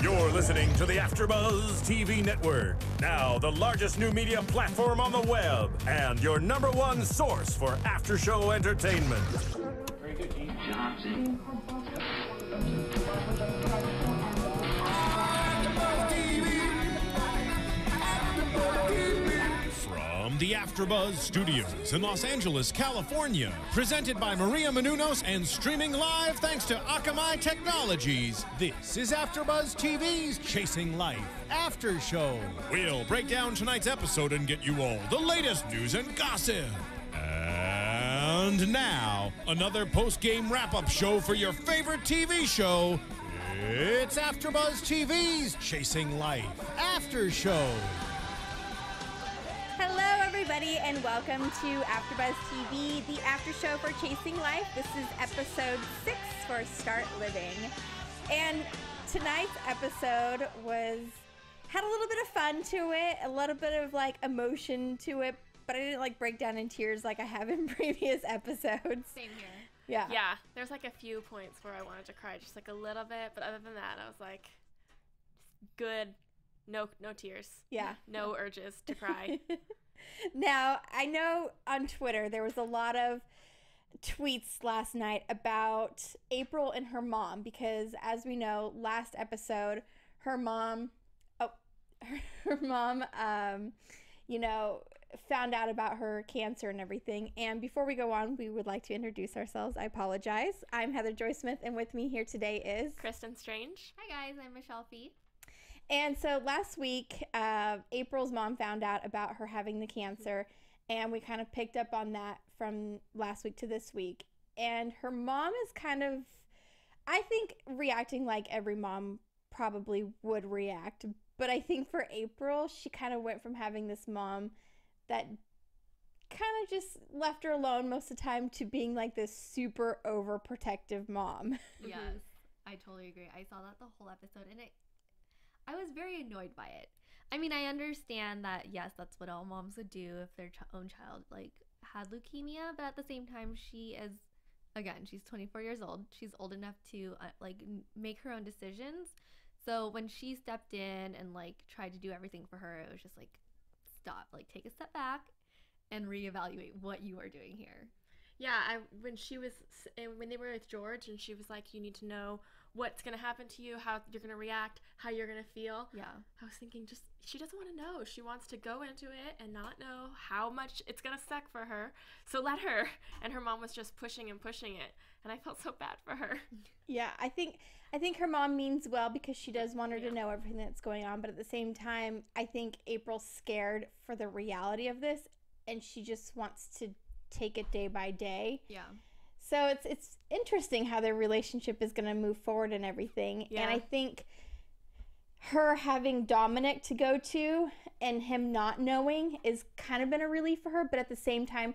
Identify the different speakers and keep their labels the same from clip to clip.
Speaker 1: You're listening to the AFTERBUZZ TV Network, now the largest new media platform on the web, and your #1 source for after-show entertainment.
Speaker 2: Very good, Gene. Johnson.
Speaker 1: From the AFTERBUZZ Studios in Los Angeles, California, presented by Maria Menounos and streaming live thanks to Akamai Technologies, this is AFTERBUZZ TV's Chasing Life After Show. We'll break down tonight's episode and get you all the latest news and gossip. And now, another post-game wrap-up show for your favorite TV show. It's AFTERBUZZ TV's Chasing Life After Show.
Speaker 3: Hello, everybody, and welcome to AFTERBUZZ TV, the after show for Chasing Life. This is episode 6 for Start Living. And tonight's episode had a little bit of fun to it, a little bit of emotion to it, but I didn't break down in tears like I have in previous episodes.
Speaker 4: Same here.
Speaker 3: Yeah.
Speaker 4: There's a few points where I wanted to cry just a little bit, but other than that, I was good. No tears.
Speaker 3: Yeah.
Speaker 4: No urges to cry.
Speaker 3: Now, I know on Twitter there was a lot of tweets last night about April and her mom because, as we know, last episode, her mom, found out about her cancer and everything. And before we go on, we would like to introduce ourselves. I apologize. I'm Heather Joy Smith, and with me here today is
Speaker 4: Kristin Strange.
Speaker 5: Hi guys, I'm Michelle Phi.
Speaker 3: And so last week, April's mom found out about her having the cancer, and we kind of picked up on that from last week to this week. And her mom is kind of, I think, reacting like every mom probably would react. But I think for April, she kind of went from having this mom that kind of just left her alone most of the time to being this super overprotective mom.
Speaker 5: Yes, I totally agree. I saw that the whole episode, and I was very annoyed by it. I mean, I understand that, yes, that's what all moms would do if their own child, had leukemia, but at the same time, she's 24 years old. She's old enough to, make her own decisions. So when she stepped in and, tried to do everything for her, it was just, stop. Take a step back and reevaluate what you are doing here.
Speaker 4: Yeah, when they were with George and she was like, you need to know what's going to happen to you, how you're going to react, how you're going to feel.
Speaker 5: Yeah.
Speaker 4: I was thinking she doesn't want to know. She wants to go into it and not know how much it's going to suck for her. So let her. And her mom was just pushing and pushing it. And I felt so bad for her.
Speaker 3: Yeah, I think her mom means well because she does want her to know everything that's going on. But at the same time, I think April's scared for the reality of this. And she just wants to take it day by day.
Speaker 5: Yeah.
Speaker 3: So it's interesting how their relationship is going to move forward and everything. Yeah. And I think her having Dominic to go to and him not knowing is kind of been a relief for her. But at the same time,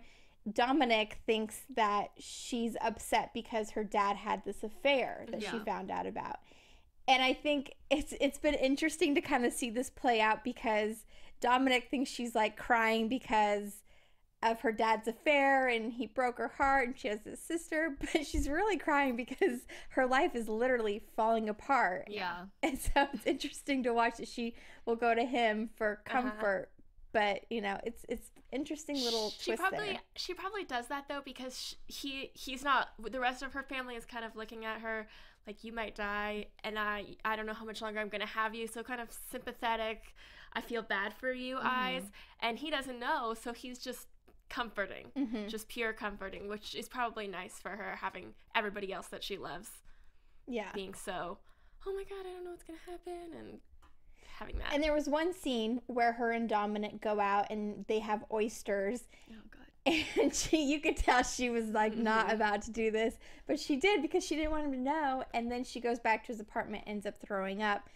Speaker 3: Dominic thinks that she's upset because her dad had this affair that she found out about. And I think it's been interesting to kind of see this play out because Dominic thinks she's crying because of her dad's affair and he broke her heart and she has this sister, but she's really crying because her life is literally falling apart.
Speaker 5: Yeah.
Speaker 3: And so it's interesting to watch that she will go to him for comfort. But, it's interesting little twist there.
Speaker 4: She probably does that, though, because he's not, the rest of her family is kind of looking at her you might die, and I don't know how much longer I'm going to have you, so kind of sympathetic, I feel bad for you eyes, and he doesn't know, so he's just comforting, just pure comforting, which is probably nice for her, having everybody else that she loves being so, oh my god, I don't know what's gonna happen, and having that.
Speaker 3: And there was one scene where her and Dominic go out and they have oysters.
Speaker 5: Oh god.
Speaker 3: And you could tell she was not about to do this, but she did because she didn't want him to know. And then she goes back to his apartment, ends up throwing up.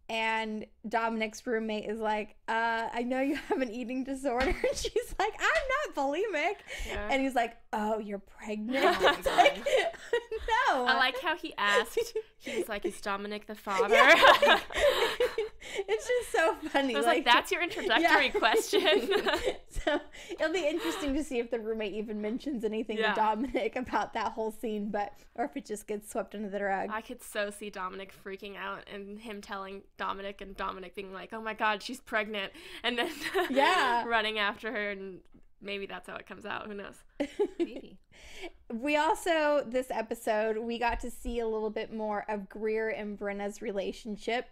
Speaker 3: And Dominic's roommate is like, I know you have an eating disorder. And she's like, I'm not bulimic. Yeah. And he's like, oh, you're pregnant?
Speaker 5: Oh my God.
Speaker 3: No.
Speaker 4: I like how he asked. He's like, is Dominic the father?
Speaker 3: Yeah. It's just so funny.
Speaker 4: I was like, that's your introductory question.
Speaker 3: So it'll be interesting to see if the roommate even mentions anything to Dominic about that whole scene, or if it just gets swept under the rug.
Speaker 4: I could so see Dominic freaking out and him telling Dominic and Dominic being like, oh my God, she's pregnant. And then running after her, and maybe that's how it comes out. Who knows?
Speaker 5: Maybe.
Speaker 3: We also, this episode, we got to see a little bit more of Greer and Brenna's relationship.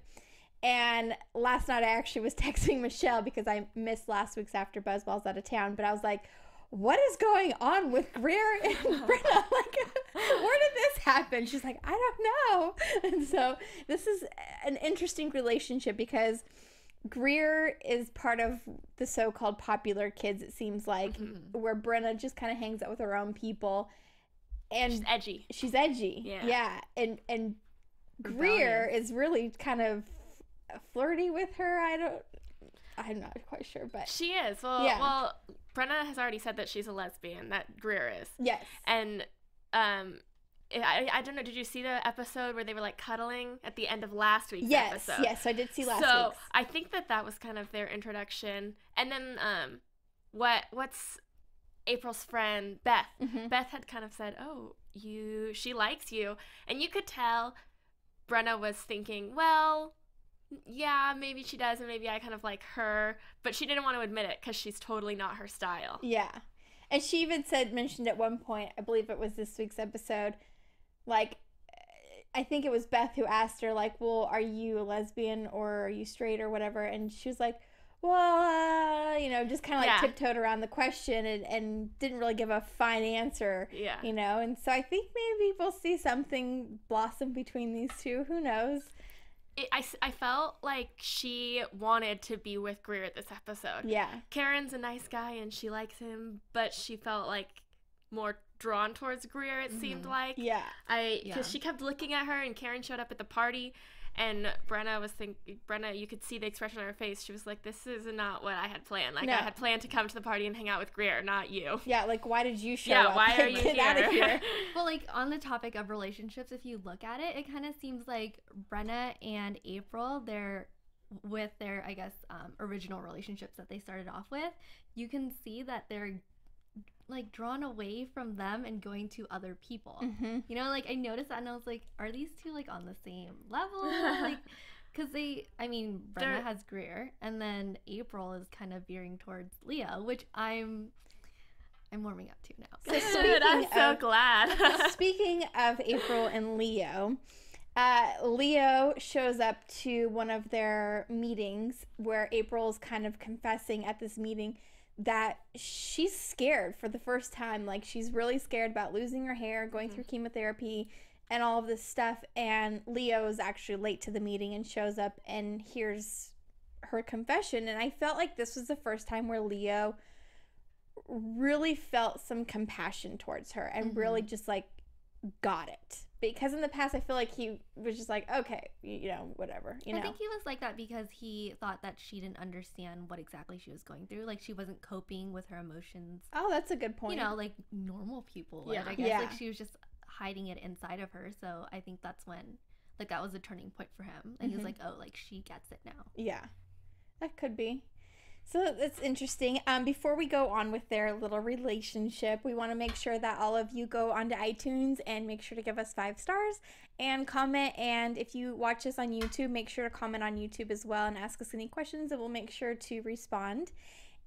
Speaker 3: And last night I actually was texting Michelle because I missed last week's AfterBuzz while I was out of town. But I was like, what is going on with Greer and Brenna? Like, where did this happen? She's like, I don't know. And so this is an interesting relationship because Greer is part of the so-called popular kids, it seems like, where Brenna just kind of hangs out with her own people. And
Speaker 4: she's edgy.
Speaker 3: Yeah. And Greer is really kind of flirty with her. I'm not quite sure, but
Speaker 4: she is. Well, Brenna has already said that she's a lesbian, that Greer is.
Speaker 3: Yes.
Speaker 4: And I don't know, did you see the episode where they were like cuddling at the end of last week's episode? Yes, I did see last week's. So I think that was kind of their introduction. And then what's April's friend Beth? Beth had kind of said, oh, she likes you. And you could tell Brenna was thinking, well, yeah, maybe she does, and maybe I kind of like her, but she didn't want to admit it because she's totally not her style. Yeah. And she even mentioned at one point, I believe it was this week's episode, like, I think it was Beth who asked her, like, well, are you a lesbian or are you straight or whatever? And she was like, well, just kind of like tiptoed around the question and didn't really give a fine answer, and so I think maybe we'll see something blossom between these two. Who knows? I felt like she wanted to be with Greer this episode. Yeah. Karen's a nice guy and she likes him, but she felt like more drawn towards Greer, it seemed like. Yeah. Because she kept looking at her and Karen showed up at the party and Brenna, you could see the expression on her face. She was like, this is not what I had planned. Like, no. I had planned to come to the party and hang out with Greer, not you. Yeah, like, why did you show up? Yeah, why are you here? Out of here?
Speaker 5: Well, like, on the topic of relationships, if you look at it, it kind of seems like Brenna and April, they're with their, I guess, original relationships that they started off with, you can see that they're like drawn away from them and going to other people. Like I noticed that and I was like, are these two like on the same level? Like, because Brenna has Greer and then April is kind of veering towards Leo, which I'm warming up to now.
Speaker 4: So I'm so glad.
Speaker 3: Speaking of April and Leo, Leo shows up to one of their meetings where April's kind of confessing at this meeting that she's scared for the first time. Like, she's really scared about losing her hair, going through chemotherapy and all of this stuff. And Leo is actually late to the meeting and shows up and hears her confession. And I felt like this was the first time where Leo really felt some compassion towards her and really just like got it. Because in the past, I feel like he was just like, okay, whatever, I
Speaker 5: think he was like that because he thought that she didn't understand what exactly she was going through. Like, she wasn't coping with her emotions.
Speaker 3: Oh, that's a good point.
Speaker 5: Like normal people would, I guess. Like, she was just hiding it inside of her. So I think that's when, like, that was a turning point for him. And he was like, oh, like, she gets it now. Yeah, that could be. So that's interesting. Before we go on with their little relationship, we want to make sure that all of you go onto iTunes and make sure to give us 5 stars and comment. And if you watch us on YouTube, make sure to comment on YouTube as well and ask us any questions and we'll make sure to respond.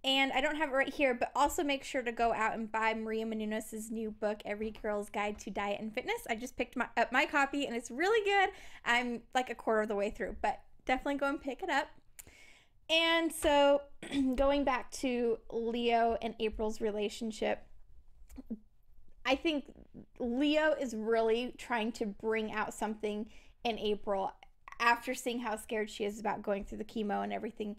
Speaker 5: And I don't have it right here, but also make sure to go out and buy Maria Menounos' new book, Every Girl's Guide to Diet and Fitness. I just picked up my copy and it's really good. I'm like a quarter of the way through, but definitely go and pick it up. And so going back to Leo and April's relationship, I think Leo is really trying to bring out something in April after seeing how scared she is about going through the chemo and everything.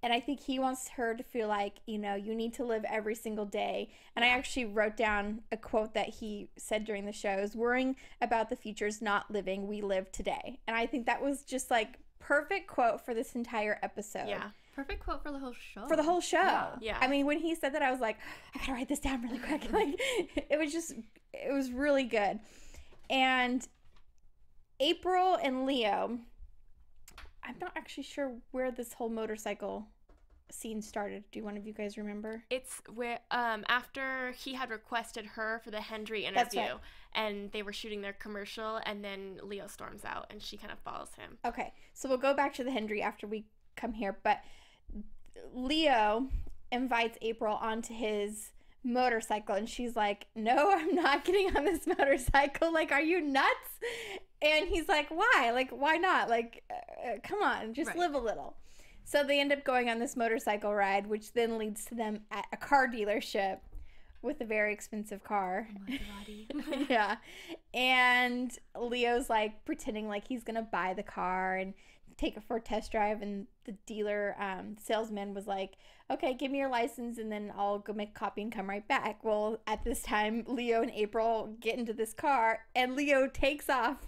Speaker 5: And I think he wants her to feel like, you need to live every single day. And I actually wrote down a quote that he said during the show is, worrying about the future is not living, we live today. And I think that was just like perfect quote for this entire episode. Yeah. Perfect quote for the whole show.
Speaker 3: For the whole show. Yeah. I mean, when he said that, I was like, I gotta write this down really quick. Like, it was really good. And April and Leo, I'm not actually sure where this whole motorcycle scene started. Do one of you guys remember?
Speaker 4: It's where after he had requested her for the Hendrie interview,
Speaker 3: right.
Speaker 4: and they were shooting their commercial, and then Leo storms out and she kind of follows him.
Speaker 3: Okay, so we'll go back to the Hendrie after we come here, but Leo invites April onto his motorcycle, and she's like, no, I'm not getting on this motorcycle. Like, are you nuts? And he's like, why? Like, why not? Like, come on, just live a little. So they end up going on this motorcycle ride, which then leads to them at a car dealership with a very expensive car.
Speaker 5: Oh my God.
Speaker 3: Yeah. And Leo's like pretending like he's going to buy the car and take it for a test drive. And the dealer, salesman was like, okay, give me your license and then I'll go make a copy and come right back. Well, at this time, Leo and April get into this car and Leo takes off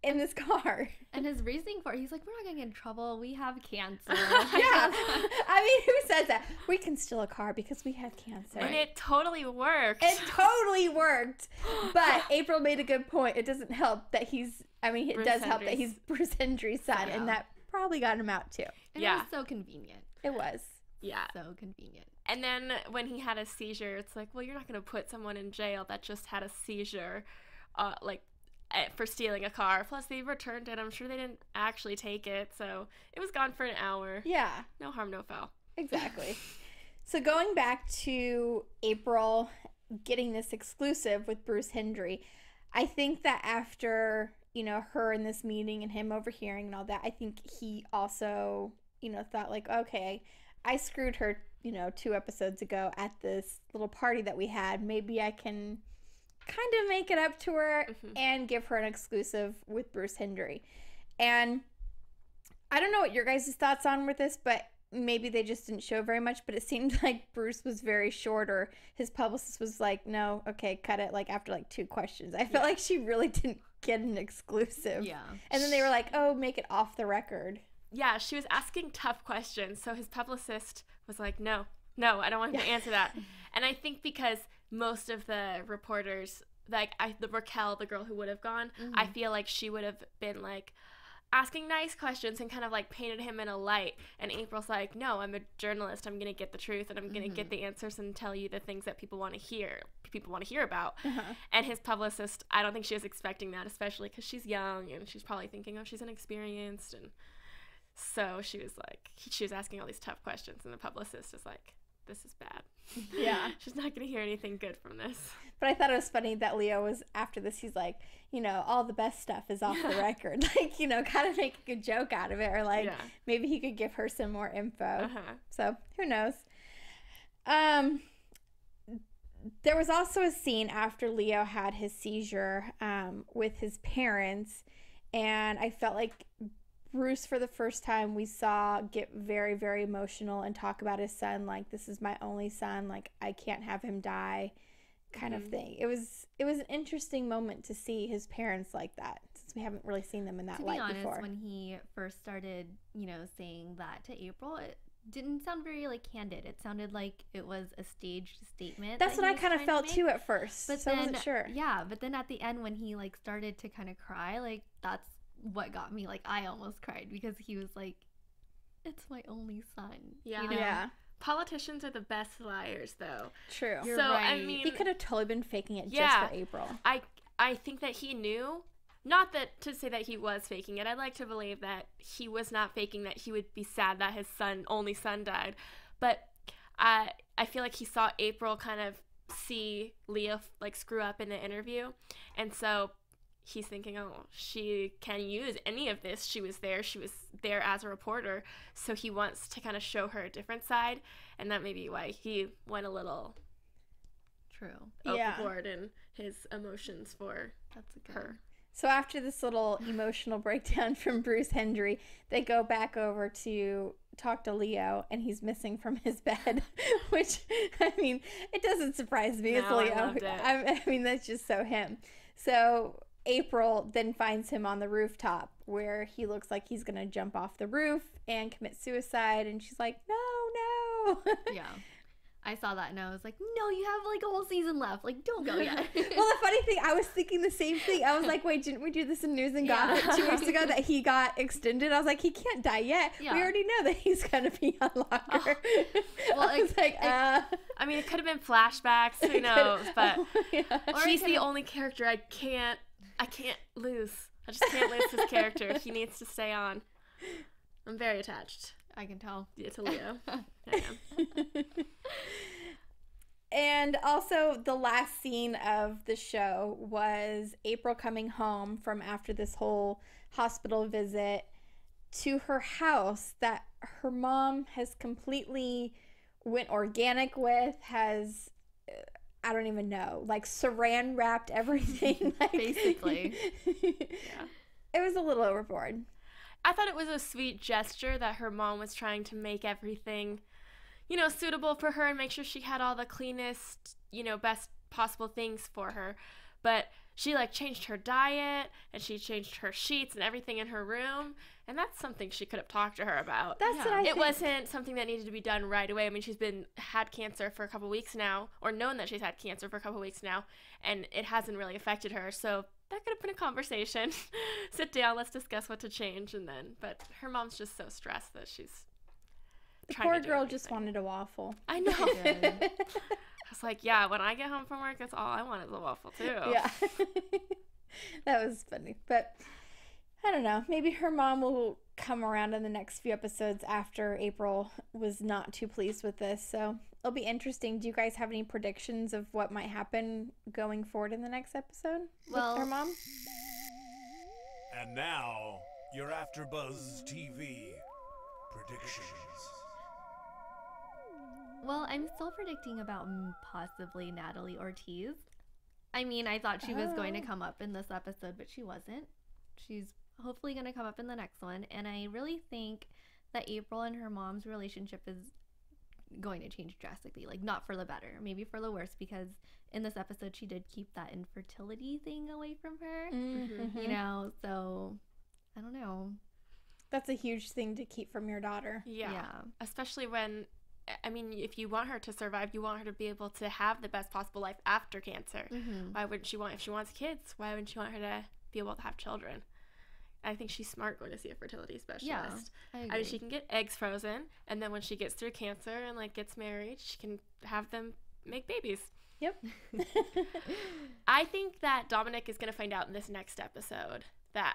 Speaker 3: in this car.
Speaker 5: And his reasoning for it, he's like, we're not going to get in trouble. We have cancer.
Speaker 3: Yeah. I mean, who says that? We can steal a car because we have cancer.
Speaker 4: And it totally worked.
Speaker 3: It totally worked. But April made a good point. It doesn't help that it does help that he's Bruce Hendrie's son. Yeah. And that probably got him out too.
Speaker 5: And it was so convenient.
Speaker 3: It was.
Speaker 4: Yeah.
Speaker 5: So convenient.
Speaker 4: And then when he had a seizure, it's like, well, you're not going to put someone in jail that just had a seizure, for stealing a car. Plus, they returned it. I'm sure they didn't actually take it, so it was gone for an hour.
Speaker 3: Yeah.
Speaker 4: No harm, no foul.
Speaker 3: Exactly. So going back to April getting this exclusive with Bruce Hendrie, I think that after, her in this meeting and him overhearing and all that, I think he also, thought like, okay, I screwed her, 2 episodes ago at this little party that we had. Maybe I can kind of make it up to her and give her an exclusive with Bruce Hendrie. And I don't know what your guys' thoughts on with this, but maybe they just didn't show very much, but it seemed like Bruce was very short, or his publicist was like, no, okay, cut it, like after like 2 questions. I felt like she really didn't get an exclusive.
Speaker 5: Yeah.
Speaker 3: And then they were like, oh, make it off the record.
Speaker 4: Yeah, she was asking tough questions, so his publicist was like, no, I don't want him to answer that. And I think because most of the reporters, like Raquel, the girl who would have gone, I feel like she would have been like asking nice questions and kind of like painted him in a light. And April's like, no, I'm a journalist. I'm gonna get the truth and I'm gonna get the answers and tell you the things that people want to hear about. And his publicist, I don't think she was expecting that, especially because she's young and she's probably thinking, oh, she's inexperienced. And so she was asking all these tough questions, and the publicist is like, this is bad.
Speaker 3: Yeah.
Speaker 4: She's not going to hear anything good from this.
Speaker 3: But I thought it was funny that Leo was, after this, he's like, all the best stuff is off the record. Like, kind of make a good joke out of it. Or like, maybe he could give her some more info. So, who knows? There was also a scene after Leo had his seizure with his parents. And I felt like Bruce, for the first time, we saw get very, very emotional and talk about his son, like, this is my only son, like, I can't have him die, kind of thing. It was an interesting moment to see his parents like that, since we haven't really seen them in that light before. To be honest,
Speaker 5: when he first started, saying that to April, it didn't sound very, like, candid. It sounded like it was a staged statement.
Speaker 3: That's what I kind of felt, too, at first, but so then, I wasn't sure.
Speaker 5: Yeah, but then at the end, when he, like, started to kind of cry, like, that's what got me. Like, I almost cried because he was like, it's my only son.
Speaker 4: Yeah.
Speaker 3: Yeah.
Speaker 4: Politicians are the best liars, though.
Speaker 3: True.
Speaker 5: You're
Speaker 4: so
Speaker 5: right.
Speaker 4: I mean,
Speaker 3: he could have totally been faking it just for April.
Speaker 4: I think that he knew, not that to say that he was faking it. I'd like to believe that he was not faking, that he would be sad that his only son died, but I feel like he saw April kind of see Leo like screw up in the interview, and so he's thinking, oh, she can use any of this. She was there as a reporter. So he wants to kind of show her a different side. And that may be why he went a little overboard in his emotions for her.
Speaker 3: So after this little emotional breakdown from Bruce Hendrie, they go back over to talk to Leo, and he's missing from his bed, which, I mean, it doesn't surprise me. It's Leo.
Speaker 4: I loved it.
Speaker 3: I mean, that's just so him. So April then finds him on the rooftop where he looks like he's going to jump off the roof and commit suicide. And she's like, no.
Speaker 5: Yeah. I saw that and I was like, no, you have like a whole season left. Like, don't go yet.
Speaker 3: Well, the funny thing, I was thinking the same thing. I was like, wait, didn't we do this in News and Gossip 2 weeks ago that he got extended? I was like, he can't die yet. Yeah. We already know that he's going to be on longer. Oh.
Speaker 4: Well,
Speaker 3: I was
Speaker 4: I mean, it could have been flashbacks. Who knows? But she's the only character I can't lose. I just can't lose his character. He needs to stay on. I'm very attached.
Speaker 5: I can tell.
Speaker 4: Yeah, to Leo. I am.
Speaker 3: And also, the last scene of the show was April coming home from after this whole hospital visit to her house that her mom has completely went organic with, has, I don't even know, like saran wrapped everything. Like,
Speaker 5: basically.
Speaker 4: Yeah.
Speaker 3: It was a little overboard.
Speaker 4: I thought it was a sweet gesture that her mom was trying to make everything, suitable for her and make sure she had all the cleanest, best possible things for her. But she changed her diet and she changed her sheets and everything in her room. And that's something she could have talked to her about.
Speaker 3: That's what I think.
Speaker 4: It wasn't something that needed to be done right away. I mean, she's had cancer for a couple weeks now, or known that she's had cancer for a couple weeks now, and it hasn't really affected her. So that could have been a conversation. Sit down, let's discuss what to change, but her mom's just so stressed that she's trying to do
Speaker 3: poor girl
Speaker 4: everything.
Speaker 3: Just wanted a waffle.
Speaker 4: I know. I was like, yeah, when I get home from work, that's all I want is a waffle too.
Speaker 3: Yeah. That was funny. But I don't know. Maybe her mom will come around in the next few episodes after April was not too pleased with this. So it'll be interesting. Do you guys have any predictions of what might happen going forward in the next episode with her mom?
Speaker 1: And now, your AfterBuzz TV predictions.
Speaker 5: Well, I'm still predicting about possibly Natalie Ortiz. I mean, I thought she was going to come up in this episode, but she wasn't. She's hopefully going to come up in the next one. And I really think that April and her mom's relationship is going to change drastically. Like, not for the better, maybe for the worse, because in this episode she did keep that infertility thing away from her.
Speaker 3: Mm-hmm.
Speaker 5: So I don't know.
Speaker 3: That's a huge thing to keep from your daughter.
Speaker 4: Yeah. Especially when, I mean, if you want her to survive, you want her to be able to have the best possible life after cancer. Why wouldn't she if she wants kids, why wouldn't she want her to be able to have children? I think she's smart going to see a fertility specialist.
Speaker 5: Yeah, I agree.
Speaker 4: I mean, she can get eggs frozen, and then when she gets through cancer and gets married, she can have them make babies.
Speaker 3: Yep.
Speaker 4: I think that Dominic is going to find out in this next episode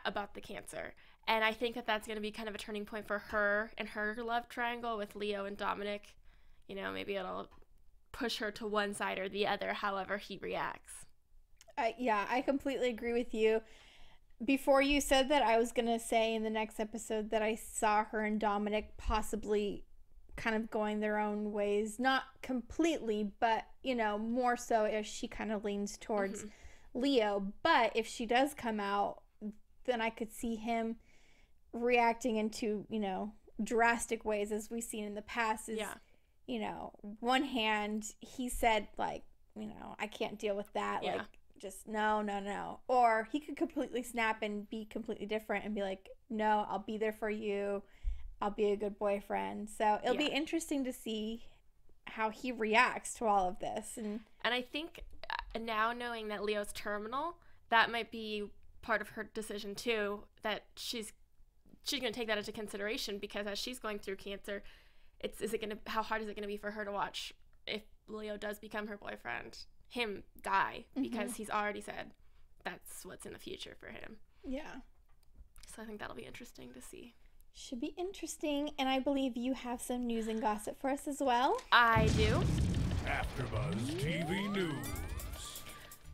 Speaker 4: about the cancer. And I think that that's going to be kind of a turning point for her and her love triangle with Leo and Dominic. Maybe it'll push her to one side or the other, however he reacts.
Speaker 3: Yeah, I completely agree with you. Before you said that, I was going to say in the next episode that I saw her and Dominic possibly kind of going their own ways. Not completely, but, more so as she kind of leans towards Leo. But if she does come out, then I could see him reacting into, drastic ways as we've seen in the past. One hand, he said, I can't deal with that.
Speaker 4: Yeah.
Speaker 3: Just no. Or he could completely snap and be completely different and be like, no, I'll be there for you. I'll be a good boyfriend. So it'll be interesting to see how he reacts to all of this. And
Speaker 4: I think now knowing that Leo's terminal, that might be part of her decision too, that she's going to take that into consideration, because as she's going through cancer, how hard is it going to be for her to watch if Leo does become her boyfriend, him die, because he's already said that's what's in the future for him.
Speaker 3: Yeah.
Speaker 4: So I think that'll be interesting to see.
Speaker 3: Should be interesting. And I believe you have some news and gossip for us as well.
Speaker 4: I do.
Speaker 1: AfterBuzz TV News.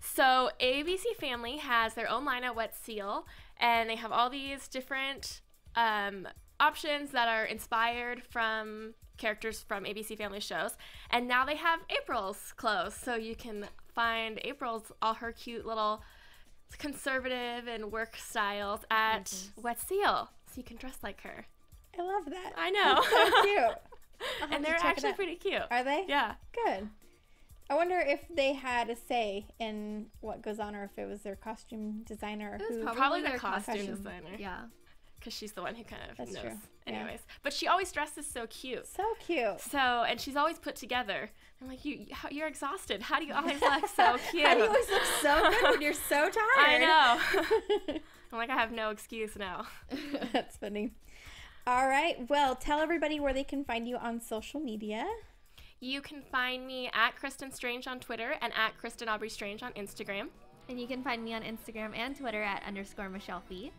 Speaker 4: So ABC Family has their own line at Wet Seal, and they have all these different options that are inspired from characters from ABC Family shows. And now they have April's clothes, so you can find April's, all her cute little conservative and work styles at Wet Seal, so you can dress like her.
Speaker 3: I love that.
Speaker 4: I know.
Speaker 3: That's so cute.
Speaker 4: And they're actually pretty cute.
Speaker 3: Are they?
Speaker 4: Yeah.
Speaker 3: Good. I wonder if they had a say in what goes on, or if it was their costume designer.
Speaker 5: It was
Speaker 4: Probably
Speaker 5: their
Speaker 4: the costume designer.
Speaker 5: Yeah.
Speaker 4: Because she's the one who kind of
Speaker 3: That's
Speaker 4: knows.
Speaker 3: True.
Speaker 4: Anyways. Yeah. But she always dresses so cute.
Speaker 3: So cute.
Speaker 4: So, and she's always put together. I'm like, you're exhausted. How do you always look so cute?
Speaker 3: How do you always look so good when you're so tired?
Speaker 4: I know. I'm like, I have no excuse now.
Speaker 3: That's funny. All right. Well, tell everybody where they can find you on social media.
Speaker 4: You can find me at Kristin Strange on Twitter and at Kristin Aubrey Strange on Instagram.
Speaker 5: And you can find me on Instagram and Twitter at _Michelle Phi.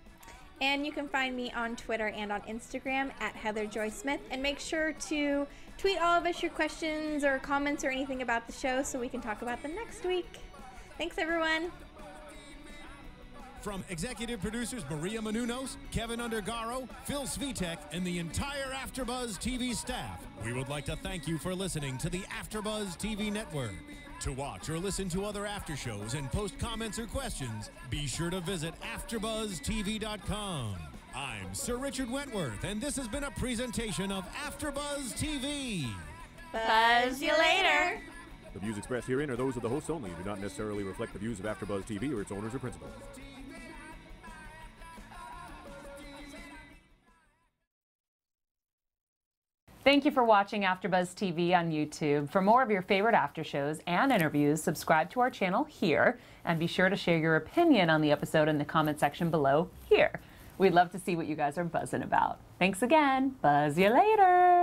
Speaker 3: And you can find me on Twitter and on Instagram at Heather Joy Smith. And make sure to tweet all of us your questions or comments or anything about the show so we can talk about them next week. Thanks, everyone.
Speaker 1: From executive producers Maria Menounos, Kevin Undergaro, Phil Svitek, and the entire AfterBuzz TV staff, we would like to thank you for listening to the AfterBuzz TV network. To watch or listen to other after shows and post comments or questions, be sure to visit AfterBuzzTV.com. I'm Sir Richard Wentworth, and this has been a presentation of AfterBuzz TV.
Speaker 4: Buzz you later.
Speaker 6: The views expressed herein are those of the hosts only and do not necessarily reflect the views of AfterBuzz TV or its owners or principals.
Speaker 7: Thank you for watching AfterBuzz TV on YouTube. For more of your favorite after shows and interviews, subscribe to our channel here, and be sure to share your opinion on the episode in the comment section below here. We'd love to see what you guys are buzzing about. Thanks again. Buzz you later.